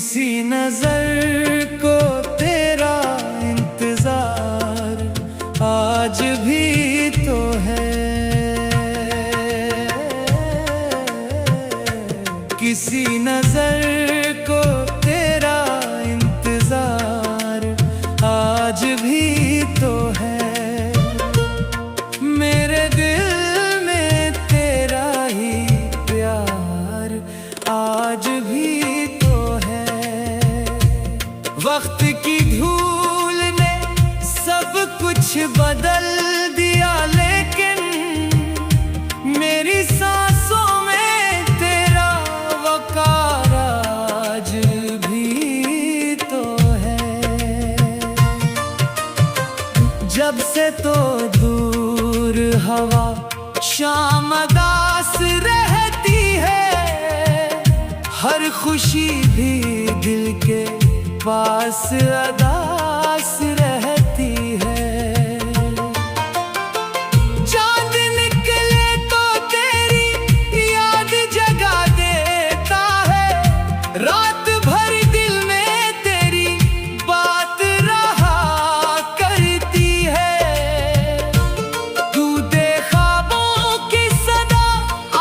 किसी नजर को तेरा इंतजार आज भी तो है। किसी नजर को तेरा इंतजार आज भी तो है। मेरे दिल में तेरा ही प्यार आज भी तो है। वक्त की धूल ने सब कुछ बदल दिया, लेकिन मेरी सांसों में तेरा वकार आज भी तो है। जब से तो दूर हवा शाम अदास रहती है, हर खुशी भी दिल के पास अदास रहती है। चांद निकले तो तेरी याद जगा देता है, रात भर दिल में तेरी बात रहा करती है। तू दे ख्वाबों की सदा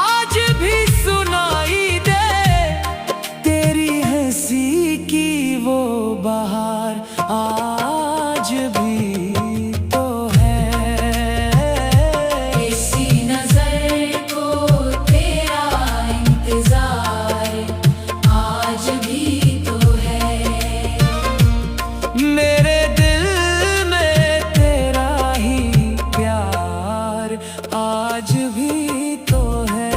आज भी सुनाई दे, तेरी हंसी की वो बहार आज भी तो है। किसी नजर को तेरा इंतजार आज भी तो है। मेरे दिल में तेरा ही प्यार आज भी तो है।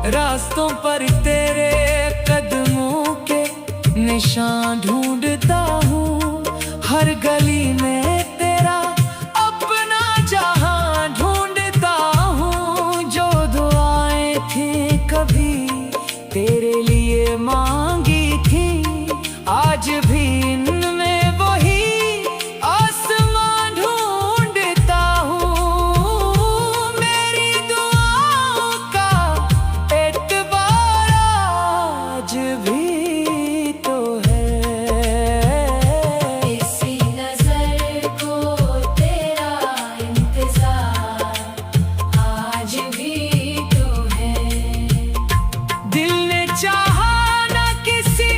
रास्तों पर तेरे कदमों के निशान ढूंढता हूँ, हर गली में तेरा अपना जहां ढूंढता हूँ। जो दुआएं थी कभी तेरे लिए मांगी थी, आज भी इनमें वही आसमां ढूंढता हूँ। मेरी दुआओं का एतबार आज भी तो है। किसी नजर को तेरा इंतजार आज भी तो है। दिल ने चाहा ना किसी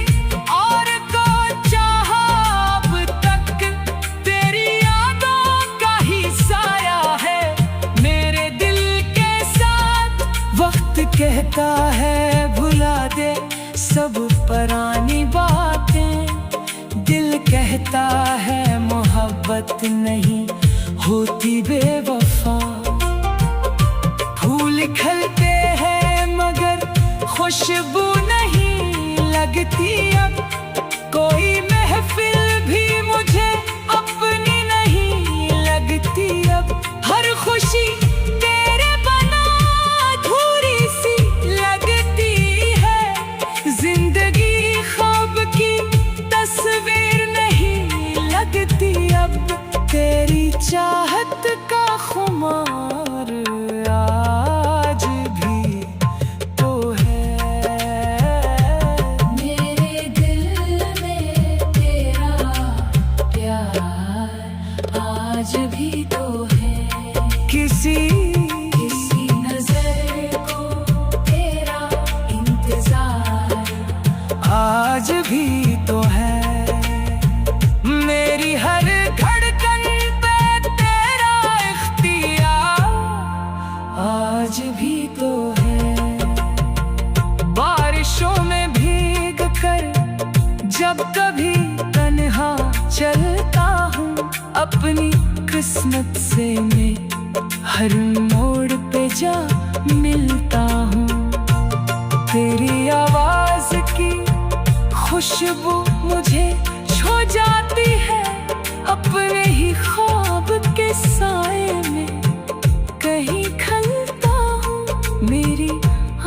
और को चाहा अब तक, तेरी यादों का ही साया है मेरे दिल के साथ। वक्त कहता है भुला दे सब पुरानी बातें, दिल कहता है मोहब्बत नहीं होती बेवफा। फूल खिलते हैं मगर खुशबू नहीं लगती अब, कोई महफिल भी मुझे अपनी नहीं लगती अब। हर खुशी तेरे बना अधूरी सी लगती है, जिंदगी ख्वाब की तस्वीर नहीं लगती अब। तेरी चाहत का खुमार आज भी तो है। मेरे दिल में तेरा प्यार आज भी तो है। किसी नजर को तेरा इंतजार आज भी तो है। मेरी हर धड़कन पे तेरा इख्तियार आज भी तो है। बारिशों में भीग कर जब कभी तन्हा चलता हूँ, अपनी किस्मत से मैं हर मोड़ पे जा मिलता हूँ। तेरी आवाज की खुशबू मुझे छू जाती है, अपने ही ख्वाब के साए में कहीं खलता हूँ। मेरी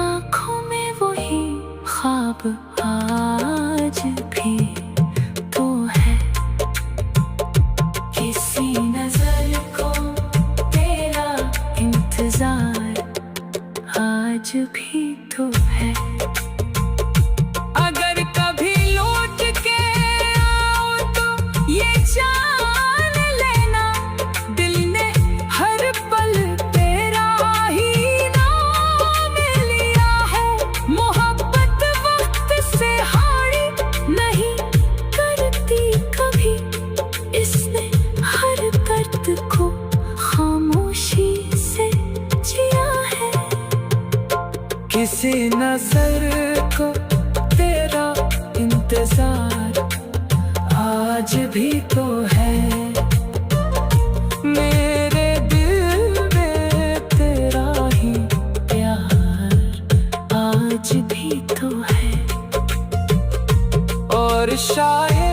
आँखों में वही ख्वाब आज भी तो है। आज भी तो है। अगर कभी लौट के आओ तो ये जान लेना, दिल ने हर पल तेरा ही नाम लिया है। मोहब्बत वक्त से हारी नहीं करती कभी, इसने हर दर्द को खामोशी से जिया है। किसी नजर को तेरा इंतजार आज भी तो है। मेरे दिल में तेरा ही प्यार आज भी तो है। और शायद